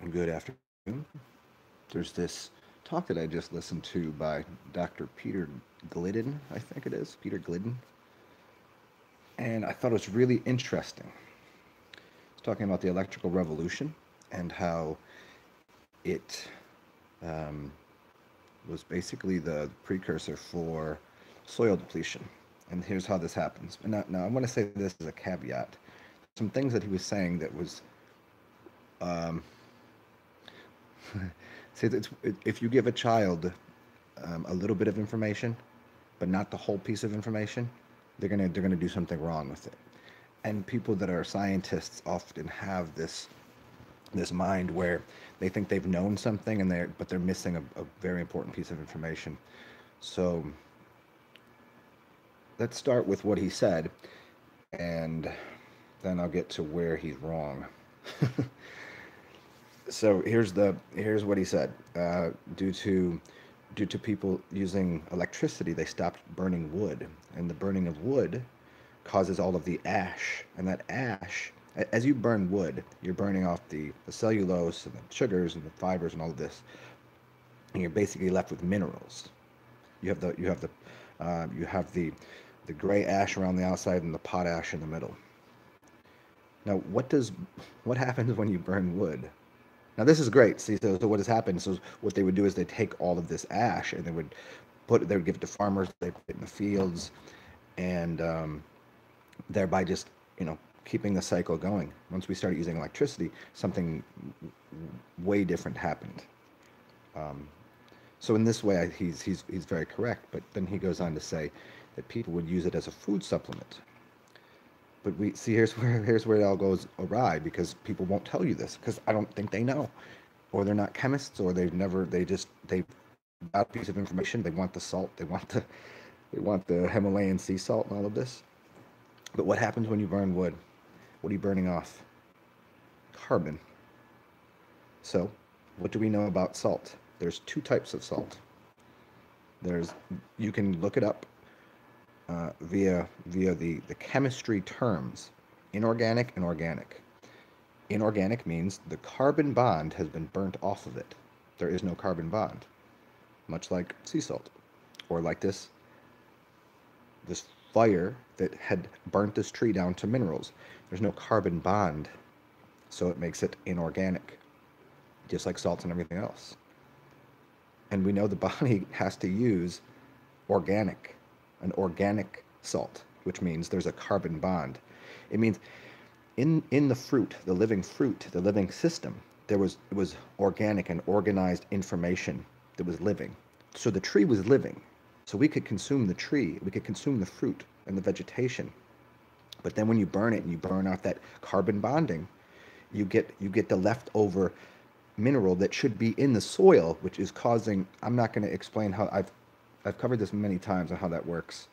Good afternoon. There's this talk that I just listened to by Dr. Peter Glidden, I think it is, Peter Glidden, and I thought it was really interesting. It's talking about the electrical revolution and how it um, was basically the precursor for soil depletion. And here's how this happens. And now I want to say this as a caveat. Some things that he was saying that was um, see, if you give a child a little bit of information, but not the whole piece of information, they're gonna do something wrong with it. And people that are scientists often have this mind where they think they've known something and they're missing a very important piece of information. So let's start with what he said, and then I'll get to where he's wrong. So here's what he said. Due to people using electricity, they stopped burning wood, and the burning of wood causes all of the ash, and that ash, as you burn wood, you're burning off the cellulose and the sugars and the fibers and all of this, and you're basically left with minerals. You have the gray ash around the outside and the potash in the middle. Now, what happens when you burn wood? Now this is great. See, so what has happened? So what they would do is they take all of this ash and they would give it to farmers. They put it in the fields, and thereby just keeping the cycle going. Once we started using electricity, something way different happened. Um, so in this way, he's very correct. But then he goes on to say that people would use it as a food supplement. But we see here's where it all goes awry because people won't tell you this because I don't think they know, or they're not chemists, or they got a piece of information. They want the salt. They want the Himalayan sea salt and all of this. But what happens when you burn wood? What are you burning off? Carbon. So, what do we know about salt? There's two types of salt. There's You can look it up via the chemistry terms, inorganic and organic. Inorganic means the carbon bond has been burnt off of it. There is no carbon bond, much like sea salt, or like this fire that had burnt this tree down to minerals. There's no carbon bond, so it makes it inorganic, just like salts and everything else. And we know the body has to use organic, an organic salt, which means there's a carbon bond. It means in the fruit, the living system, it was organic and organized information that was living. So the tree was living. So we could consume the tree, we could consume the fruit and the vegetation. But then when you burn it and you burn out that carbon bonding, you get the leftover mineral that should be in the soil, which is causing. I'm not going to explain how I've covered this many times on how that works,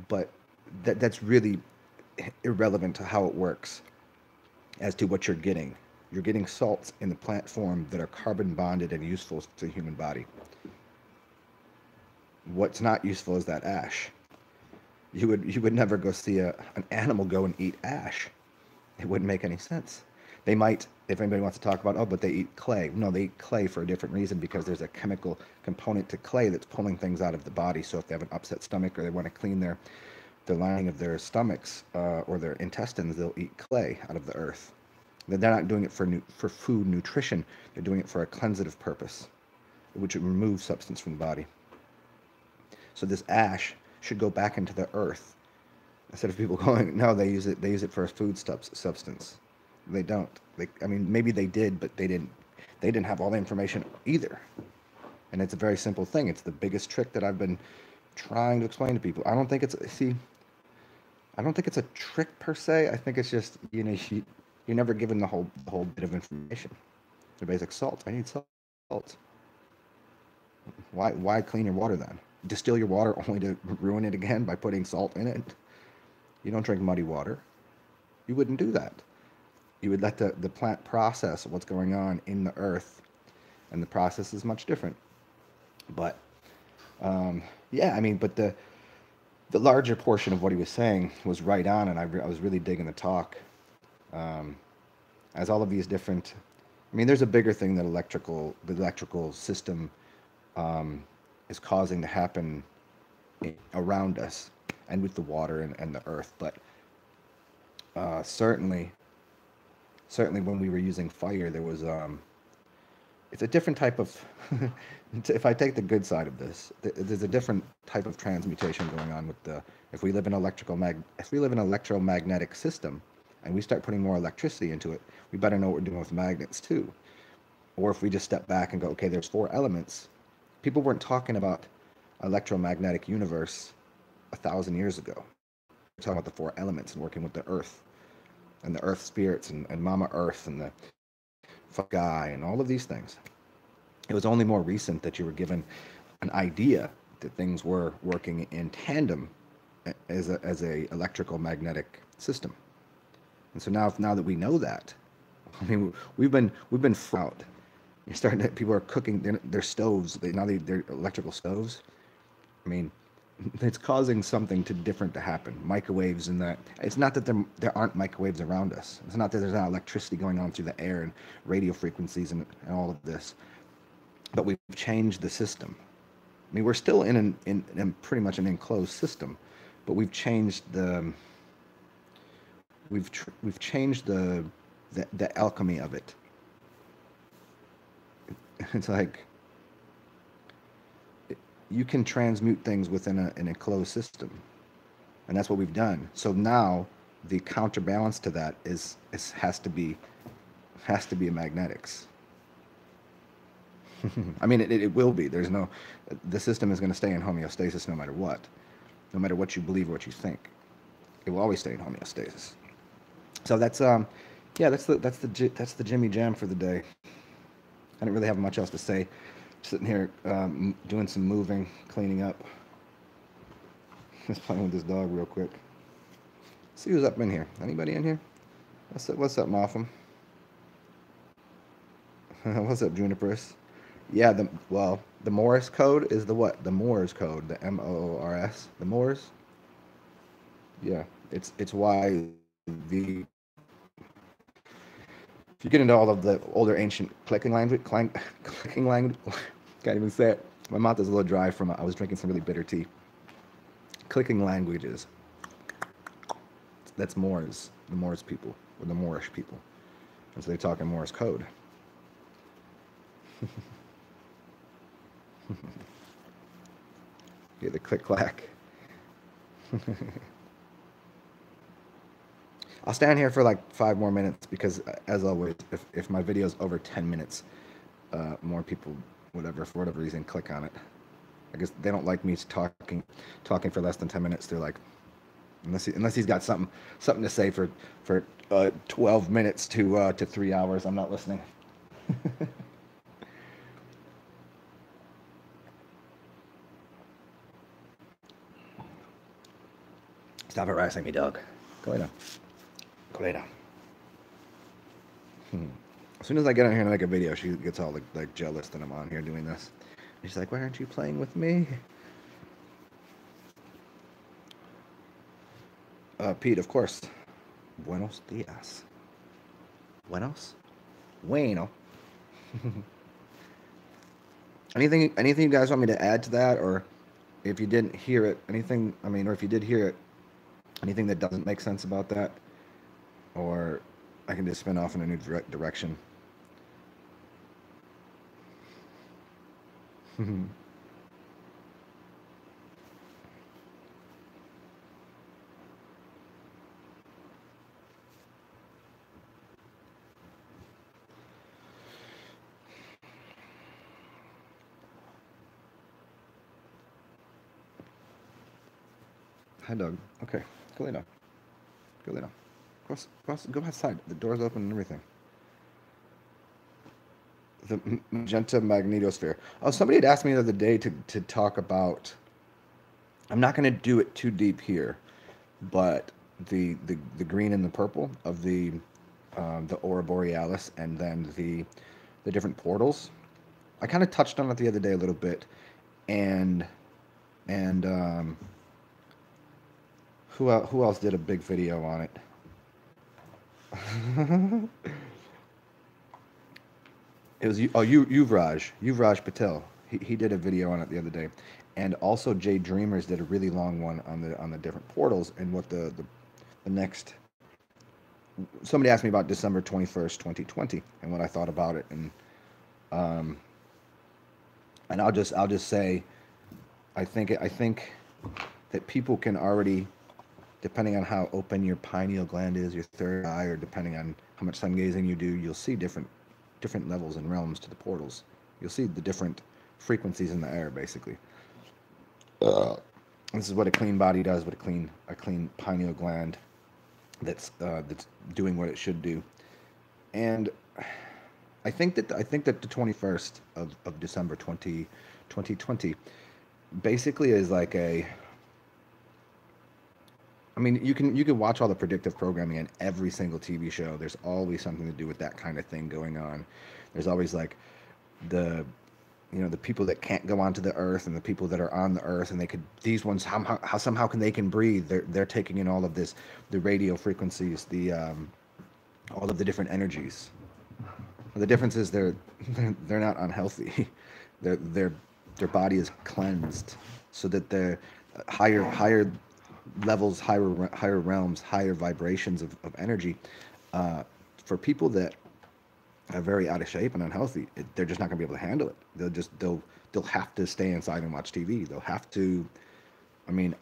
but that's really irrelevant to how it works as to what you're getting. You're getting salts in the plant form that are carbon bonded and useful to the human body. What's not useful is that ash. You would never go see an animal go and eat ash. It wouldn't make any sense. They might, if anybody wants to talk about, oh, but they eat clay. No, they eat clay for a different reason because there's a chemical component to clay that's pulling things out of the body. So if they have an upset stomach or they want to clean the lining of their stomachs or their intestines, they'll eat clay out of the earth. They're not doing it for food nutrition. They're doing it for a cleansative purpose, which would remove substance from the body. So this ash should go back into the earth instead of people going, no, they use it for a food substance. They don't. I mean, maybe they did, but they didn't have all the information either. And it's a very simple thing. It's the biggest trick that I've been trying to explain to people. I don't think it's a trick per se. I think it's just you're never given the whole bit of information. The basic salt. I need salt. Why clean your water then? Distill your water only to ruin it again by putting salt in it? You don't drink muddy water. You wouldn't do that. You would let the plant process what's going on in the earth, and the process is much different. But yeah, I mean, but the larger portion of what he was saying was right on, and I was really digging the talk, as all of these different I mean, there's a bigger thing that the electrical system is causing to happen around us and with the water and the earth. But certainly, certainly when we were using fire, there was it's a different type of if I take the good side of this, there's a different type of transmutation going on with the if we live in if we live in an electromagnetic system and we start putting more electricity into it, we better know what we're doing with magnets too. Or if we just step back and go, okay, there's four elements. People weren't talking about electromagnetic universe 1,000 years ago. We're talking about the four elements and working with the earth and the earth spirits and Mama Earth and the guy and all of these things. It was only more recent that you were given an idea that things were working in tandem as a electrical magnetic system. And so now that we know that, I mean, we've been out. You're starting to people are cooking their stoves. They're electrical stoves. I mean, it's causing something different to happen. Microwaves and that. It's not that there aren't microwaves around us. It's not that there's not electricity going on through the air and radio frequencies and all of this. But we've changed the system. I mean, we're still in pretty much an enclosed system, but we've changed we've changed the alchemy of it. It's like you can transmute things within an enclosed system, and that's what we've done. So now the counterbalance to that has to be a magnetics. I mean, it will be. The system is going to stay in homeostasis no matter what you believe or what you think. It will always stay in homeostasis. So that's that's the Jimmy Jam for the day. I didn't really have much else to say. Sitting here doing some moving, cleaning up. Just playing with this dog real quick. See who's up in here. Anybody in here? What's up, Motham? What's up, Juniperus? Yeah, the Morse code is the what? The Morse code, the Moors, the Moors. Yeah, it's why the if you get into all of the older ancient clicking language, can't even say it. My mouth is a little dry from I was drinking some really bitter tea. Clicking languages. That's Moors, the Moors people, or the Moorish people. And so they talk in Morse code. Get the click clack. I'll stand here for like 5 more minutes because, as always, if my video is over 10 minutes, more people, for whatever reason, click on it. I guess they don't like me talking for less than 10 minutes. They're like, unless he's got something to say for 12 minutes to 3 hours, I'm not listening. Stop harassing me, dog. Go lay down. Go lay down. As soon as I get on here to make a video, she gets all like jealous that I'm on here doing this. And she's like, "Why aren't you playing with me?" Pete, of course. Buenos dias. Buenos? Bueno. Anything you guys want me to add to that, or if you didn't hear it, or if you did hear it, anything that doesn't make sense about that, or I can just spin off in a new direction. Hi, dog. Okay, go lay down. Go lay down. Go outside. The door's open and everything. The magenta magnetosphere. Oh, somebody had asked me the other day to talk about. I'm not going to do it too deep here, but the green and the purple of the Aurora Borealis, and then the different portals. I kind of touched on it the other day a little bit, and who else did a big video on it? It was Yuvraj Patel. He did a video on it the other day, and also Jay Dreamers did a really long one on the different portals and what the next. Somebody asked me about December 21st, 2020, and what I thought about it, um, and I'll just say I think that people can already, depending on how open your pineal gland is, your third eye, or depending on how much sun gazing you do, you'll see different levels and realms to the portals. You'll see the different frequencies in the air, basically. Uh, this is what a clean body does, what a clean pineal gland that's doing what it should do. And I think that the 21st of December 2020 basically is like a. I mean, you can watch all the predictive programming in every single TV show. There's always something to do with that kind of thing going on. There's always like the the people that can't go onto the earth and the people that are on the earth, and they could, these ones, how somehow can they can breathe, they're taking in all of this, the radio frequencies, the all of the different energies. The difference is they're not unhealthy. Their their body is cleansed so that the higher levels, higher realms, higher vibrations of energy, uh, for people that are very out of shape and unhealthy, they're just not going to be able to handle it. They'll have to stay inside and watch TV. They'll have to. I mean,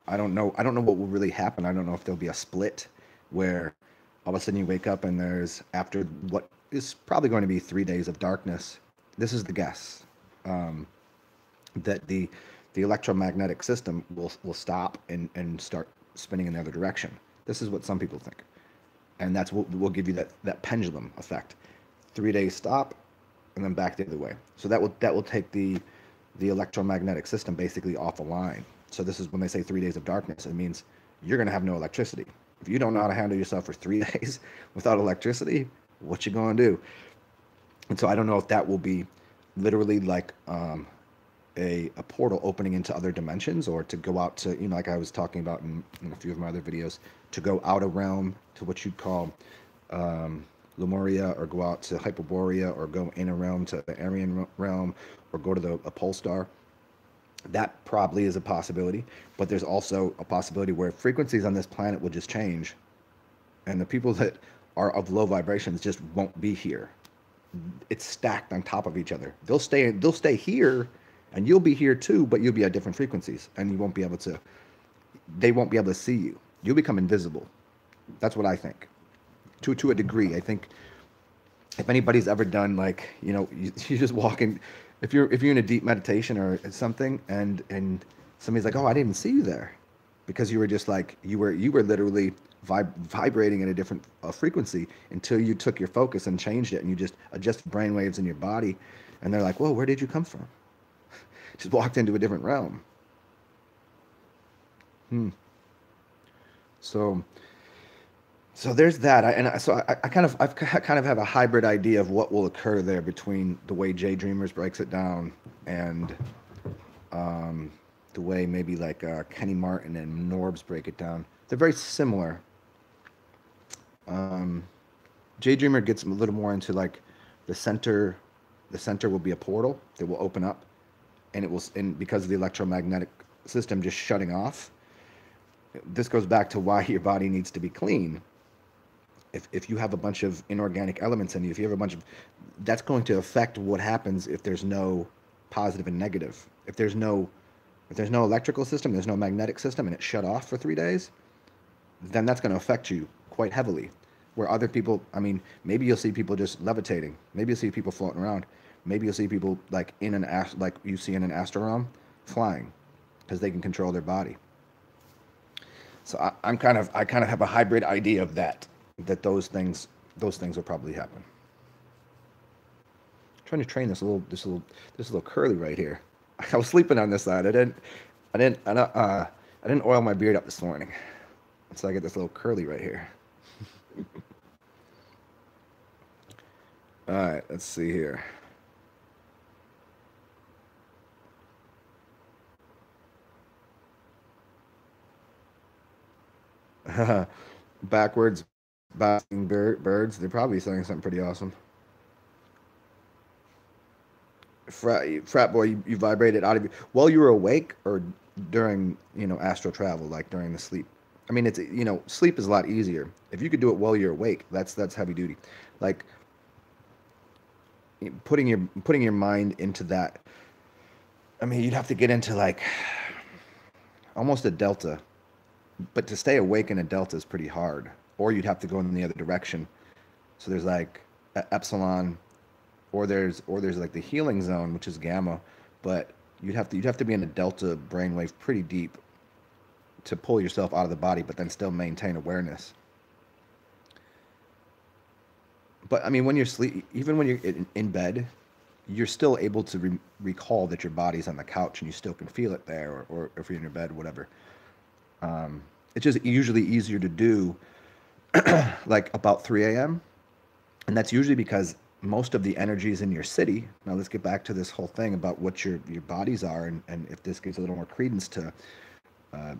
I don't know. I don't know what will really happen. I don't know if there'll be a split where all of a sudden you wake up and there's, after what is probably going to be 3 days of darkness. This is the guess, um, that the electromagnetic system will stop and start spinning in the other direction. This is what some people think, and that's what will give you that pendulum effect. 3 days stop, and then back the other way. So that will take the electromagnetic system basically off the line. So this is when they say 3 days of darkness. It means you're going to have no electricity. If you don't know how to handle yourself for 3 days without electricity, what you going to do? And so I don't know if that will be literally like a portal opening into other dimensions, or to go out to, like I was talking about in a few of my other videos, to go out a realm to what you'd call Lemuria, or go out to Hyperborea, or go in a realm to the Aryan realm, or go to a pole star. That probably is a possibility, but there's also a possibility where frequencies on this planet will just change, and the people that are of low vibrations just won't be here. It's stacked on top of each other. They'll stay here, and you'll be here too, but you'll be at different frequencies, and you won't be able to. They won't be able to see you. You'll become invisible. That's what I think. To a degree, I think if anybody's ever done, like, you just walking, if you're in a deep meditation or something, and somebody's like, oh, I didn't see you there, because you were just like, you were literally vibrating at a different frequency, until you took your focus and changed it, and you just adjusted brain waves in your body, and they're like, whoa, where did you come from? Just walked into a different realm. Hmm. So so there's that. I kind of have a hybrid idea of what will occur there, between the way Jay Dreamers breaks it down, and um, the way maybe like Kenny Martin and Norbs break it down. They're very similar. Um, Jay Dreamer gets a little more into like the center. The center will be a portal that will open up, and because of the electromagnetic system just shutting off. This goes back to why your body needs to be clean. If you have a bunch of inorganic elements in you, if you have a bunch of, that's going to affect what happens if there's no positive and negative. If there's no electrical system, there's no magnetic system, and it's shut off for 3 days, then that's going to affect you quite heavily. Where other people, I mean, maybe you'll see people just levitating. Maybe you'll see people floating around. Maybe you'll see people like like you see in an astral realm, flying, because they can control their body. So I kind of have a hybrid idea of that those things will probably happen. I'm trying to train this little curly right here. I was sleeping on this side. I didn't oil my beard up this morning, so I get this little curly right here. All right, let's see here. Backwards basking birds. They're probably saying something pretty awesome. frat boy, you vibrated out of you while you were awake or during, astral travel, like during the sleep. I mean, it's, sleep is a lot easier. If you could do it while you're awake, that's heavy duty. Like putting your mind into that. I mean, you'd have to get into like almost a delta, but to stay awake in a delta is pretty hard. Or you'd have to go in the other direction. So there's like epsilon, or there's like the healing zone, which is gamma, but you'd have to be in a delta brainwave pretty deep to pull yourself out of the body, but then still maintain awareness. But I mean, when you're sleep, even when you're in bed, you're still able to recall that your body's on the couch and you still can feel it there, or if you're in your bed, whatever. It's just usually easier to do like about 3 a.m. And that's usually because most of the energies in your city. Now let's get back to this whole thing about what your bodies are, and if this gives a little more credence to uh,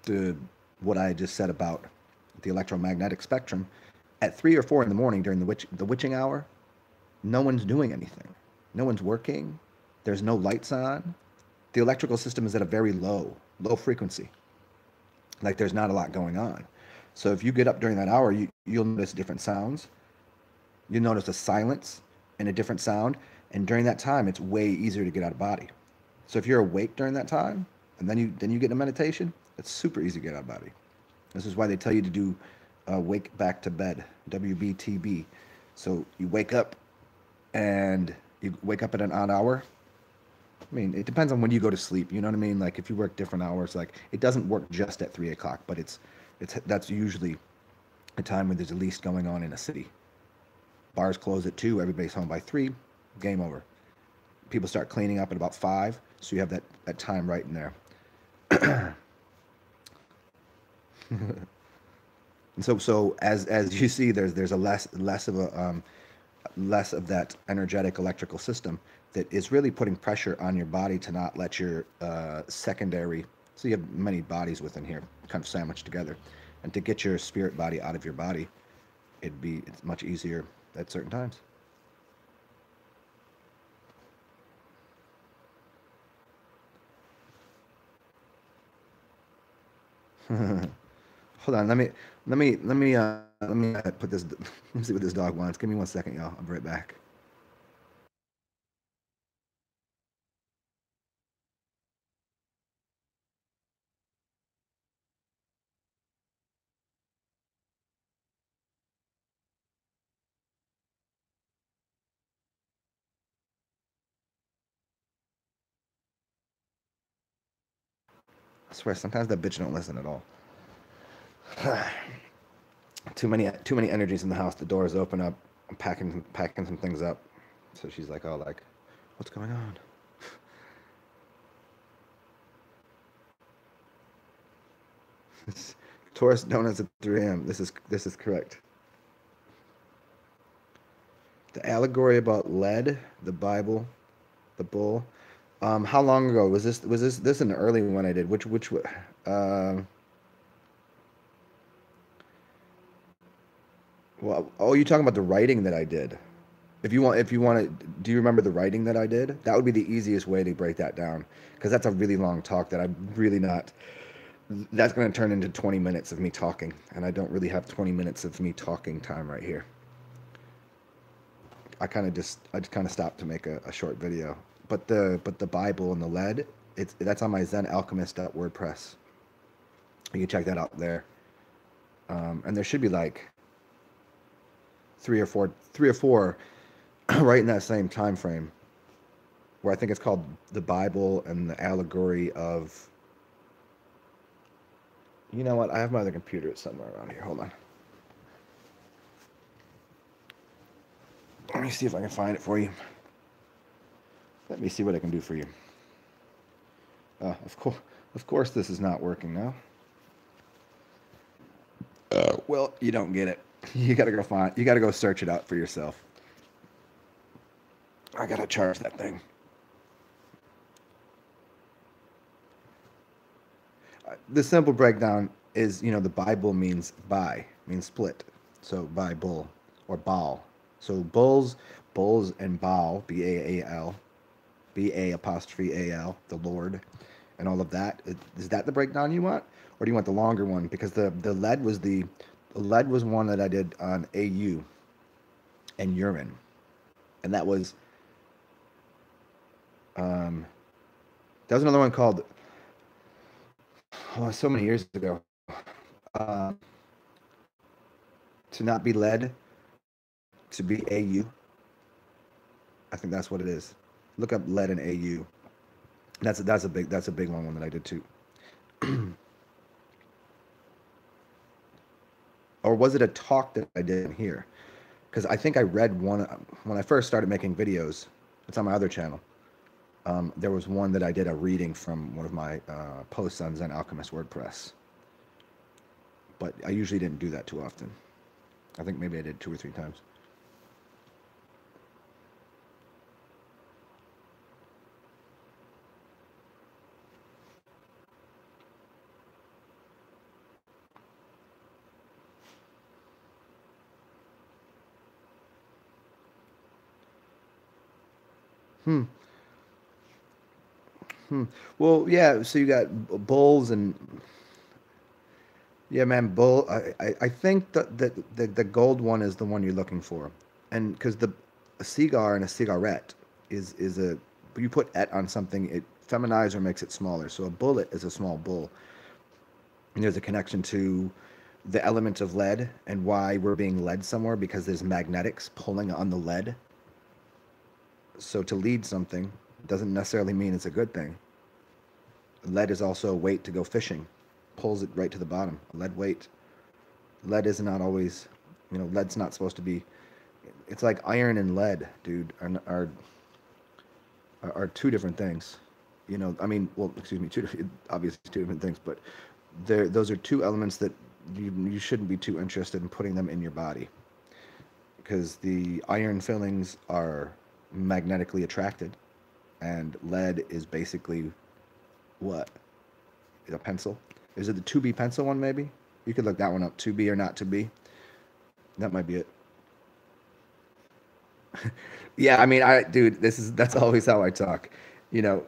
the what I just said about the electromagnetic spectrum. At 3 or 4 in the morning during the witching hour, no one's doing anything. No one's working. There's no lights on. The electrical system is at a very low frequency. Like there's not a lot going on. So if you get up during that hour, you'll notice different sounds. You'll notice a silence and a different sound. And during that time, it's way easier to get out of body. So if you're awake during that time, and then you get into meditation, it's super easy to get out of body. This is why they tell you to do wake back to bed, WBTB. So you wake up and you wake up at an odd hour. I mean, it depends on when you go to sleep. You know what I mean? Like if you work different hours, like it doesn't work just at 3 o'clock, but it's that's usually a time when there's the least going on in a city. Bars close at 2, everybody's home by 3, game over. People start cleaning up at about 5, so you have that time right in there. And so as you see, there's a less of that energetic electrical system that is really putting pressure on your body to not let your secondary. So you have many bodies within here, kind of sandwiched together, and to get your spirit body out of your body, it's much easier at certain times. Hold on, let me put this. Let me see what this dog wants. Give me 1 second, y'all. I'll be right back. I swear, sometimes that bitch don't listen at all. Too many energies in the house. The doors open up. I'm packing some things up. So she's like, "Oh, like, what's going on?" Taurus donuts at 3 a.m. This is correct. The allegory about lead, the Bible, the bull. How long ago was this? Was this an early one I did? Uh, well, oh, you talking about the writing that I did? If you want to, do you remember the writing that I did? That would be the easiest way to break that down, because that's a really long talk that I'm really not. That's going to turn into 20 minutes of me talking, and I don't really have 20 minutes of me talking time right here. I just kind of stopped to make a short video. But the Bible and the lead, that's on my Zen Alchemist.wordpress. You can check that out there. And there should be like three or four right in that same time frame, where I think it's called the Bible and the allegory of. You know what? I have my other computer. It's somewhere around here. Hold on. Let me see if I can find it for you. Let me see what I can do for you. Of course, this is not working now. Well, you don't get it. You gotta go find. You gotta go search it out for yourself. I gotta charge that thing. The simple breakdown is, the Bible means means split. So Bible or Baal. So bulls and Baal, Baal. BA''AL, the Lord, and all of that. Is that the breakdown you want, or do you want the longer one? Because the lead was one that I did on AU and urine, and um, that was another one called, oh, so many years ago. Uh, to not be led, to be AU. I think that's what it is. Look up lead and AU. That's a big one that I did too. Or was it a talk that I did here? Because I think I read one when I first started making videos. It's on my other channel. There was one that I did a reading from one of my posts on Zen Alchemist WordPress. But I usually didn't do that too often. I think maybe I did 2 or 3 times. Hmm. Hmm. Well, yeah. So you got bulls and yeah, man. Bull. I think that the gold one is the one you're looking for, and because the a cigar and a cigarette is a you put et on something, it feminizes or makes it smaller. So a bullet is a small bull, and there's a connection to the element of lead and why we're being led somewhere because there's magnetics pulling on the lead. So to lead something doesn't necessarily mean it's a good thing. Lead is also a weight to go fishing, pulls it right to the bottom. Lead weight. Lead is not always, lead's not supposed to be. It's like iron and lead, dude, are two different things. I mean, well, excuse me, obviously two different things, but those are two elements that you shouldn't be too interested in putting them in your body because the iron fillings are magnetically attracted, and lead is basically what? A pencil? Is it the 2B pencil one, maybe? You could look that one up, 2B or not to be. That might be it. Yeah, I mean, dude, that's always how I talk. You know,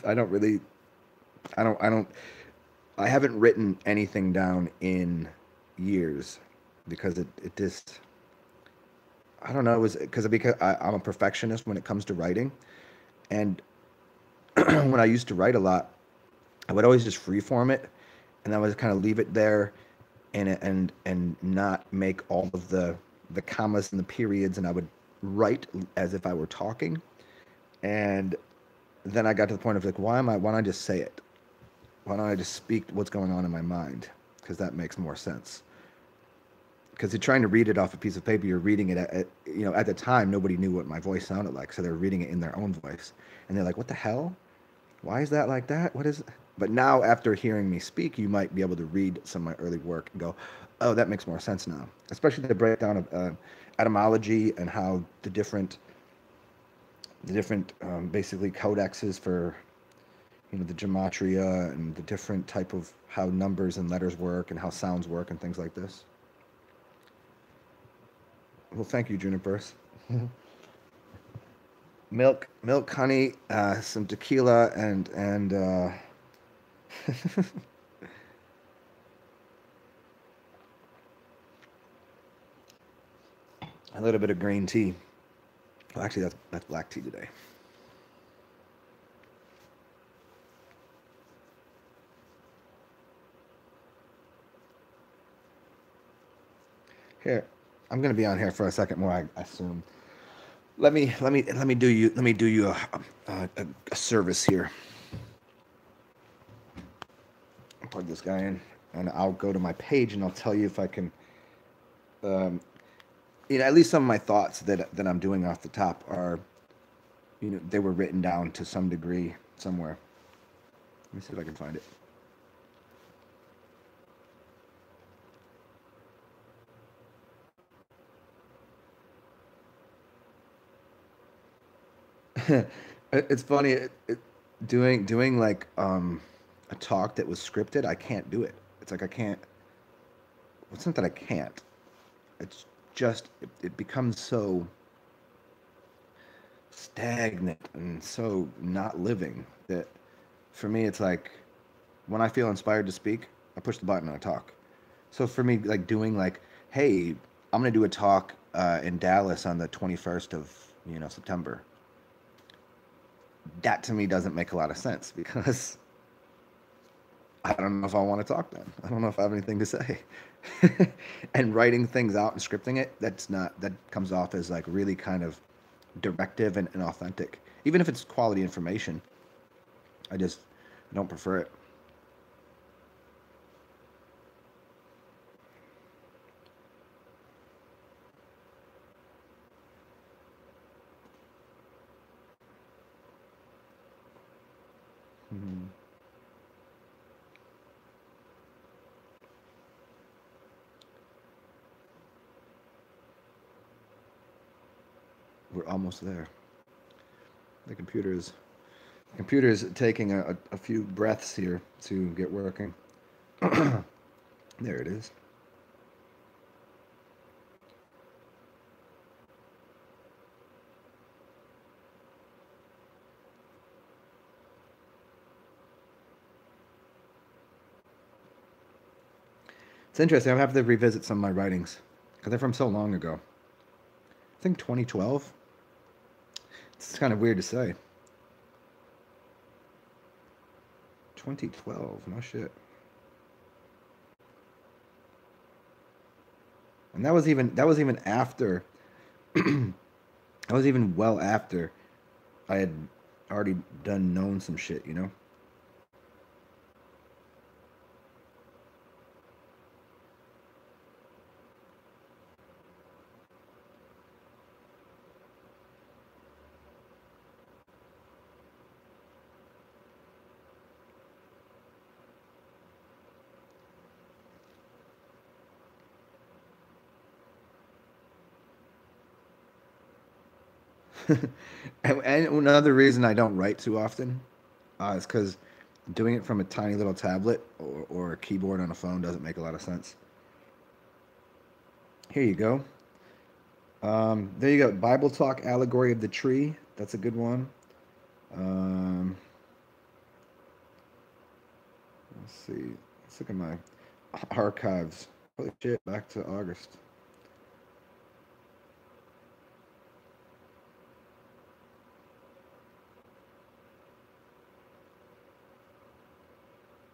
I don't really, I don't, I haven't written anything down in years because it just, I don't know, it was because I'm a perfectionist when it comes to writing. And when I used to write a lot, I would always just freeform it, and I would kind of leave it there, and not make all of the commas and the periods, and I would write as if I were talking. And then I got to the point of like, why don't I just say it? Why don't I just speak what's going on in my mind? Because that makes more sense. Because you're trying to read it off a piece of paper, you're reading it at the time nobody knew what my voice sounded like, so they're reading it in their own voice, and they're like, what the hell? Why is that like that? What is it? But now, after hearing me speak, you might be able to read some of my early work and go, oh, that makes more sense now. Especially the breakdown of etymology and how the different basically codexes for the gematria and the different type of how numbers and letters work and how sounds work and things like this. Well, thank you, Junipers. Milk, honey, some tequila, and a little bit of green tea. Well, actually, that's black tea today. Here, I'm gonna be on here for a second more, I assume. Let me do you a service here. I'll plug this guy in, and I'll go to my page, and I'll tell you if I can. Um, at least some of my thoughts that I'm doing off the top are, they were written down to some degree somewhere. Let me see if I can find it. It's funny. Doing like a talk that was scripted. I can't do it. It's like I can't. It's not that I can't. It's just it becomes stagnant and so not living that for me it's like when I feel inspired to speak, I push the button and I talk. So for me, like doing like, hey, I'm gonna do a talk in Dallas on the 21st of September. That to me doesn't make a lot of sense because I don't know if I want to talk then. I don't know if I have anything to say. And writing things out and scripting it, that comes off as like really kind of directive and authentic. Even if it's quality information, I just don't prefer it. Hmm. We're almost there. The computer's taking a few breaths here to get working. There it is. It's interesting. I'll have to revisit some of my writings because they're from so long ago. I think 2012. It's kind of weird to say. 2012. No shit. And that was even after that was even well after I had already done known some shit, you know? And another reason I don't write too often is because doing it from a tiny little tablet or a keyboard on a phone doesn't make a lot of sense. Here you go. There you go. Bible Talk Allegory of the Tree. That's a good one. Um, let's see. Let's look at my archives. Holy shit, back to August.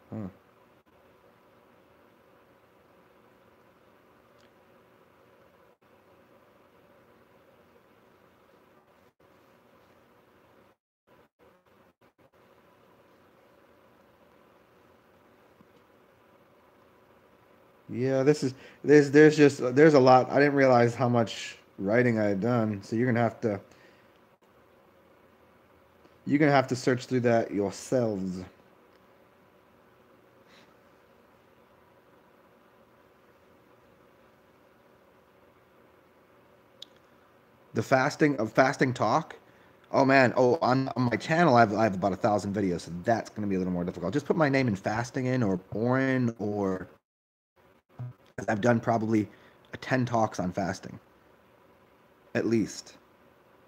Huh. Yeah, there's a lot. I didn't realize how much writing I had done. So you're gonna have to search through that yourselves. The fasting talk. Oh man. Oh, on my channel, I have about 1,000 videos, so that's gonna be a little more difficult. Just put my name in fasting in or Orin or I've done probably 10 talks on fasting at least,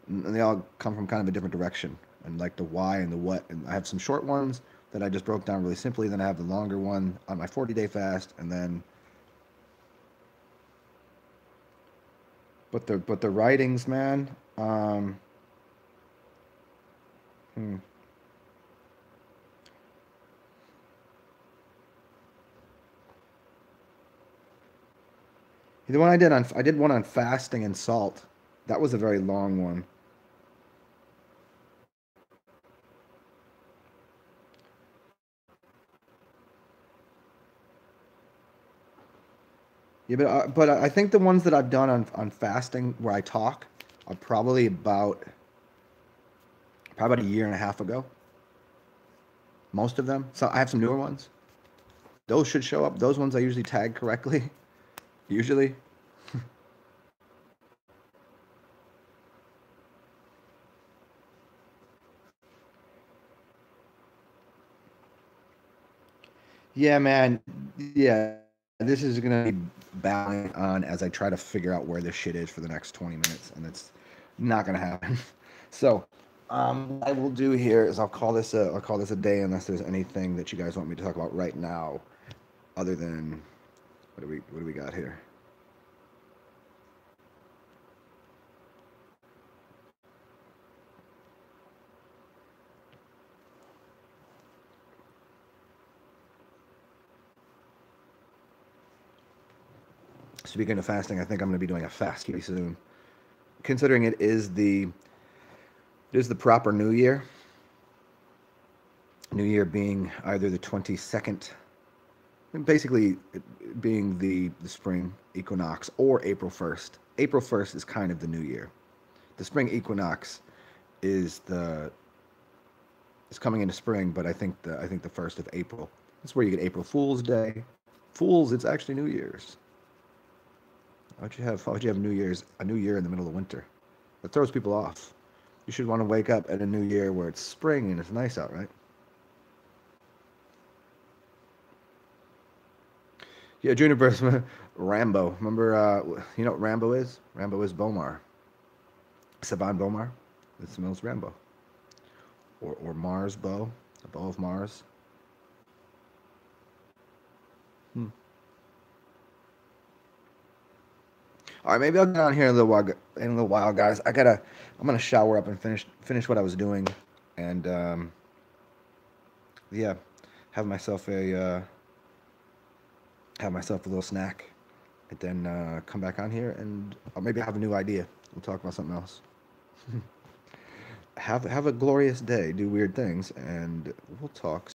and they all come from kind of a different direction and like the why and the what. And I have some short ones that I just broke down really simply. Then I have the longer one on my 40-day fast, and then but the writings, man. Hmm. The one I did one on fasting and salt. That was a very long one. Yeah, but I think the ones that I've done on fasting where I talk are probably about a year and a half ago. Most of them. So I have some newer ones. Those should show up. Those ones I usually tag correctly. Usually. Yeah, man. Yeah, this is gonna be battling on as I try to figure out where this shit is for the next 20 minutes, and it's not gonna happen. So, what I will do here is I'll call this a day unless there's anything that you guys want me to talk about right now, other than what do we got here? Speaking of fasting, I think I'm going to be doing a fast pretty soon, considering it is the proper New Year. New Year being either the 22nd, basically being the spring equinox, or April 1st. April 1st is kind of the New Year. The spring equinox is the is coming into spring, but I think the 1st of April. That's where you get April Fool's Day. Fools, it's actually New Year's. Why would you have a New Year in the middle of winter? That throws people off. You should want to wake up at a New Year where it's spring and it's nice out, right? Yeah, Juniper, Rambo. Remember, you know what Rambo is? Rambo is Bomar. Saban Bomar. It smells Rambo. Or Mars bow. A bow of Mars. Hmm. All right, maybe I'll get on here in a little while. In a little while, guys. I'm gonna shower up and finish what I was doing, and yeah, have myself a little snack, and then come back on here, and or maybe I have a new idea. We'll talk about something else. Have a glorious day. Do weird things, and we'll talk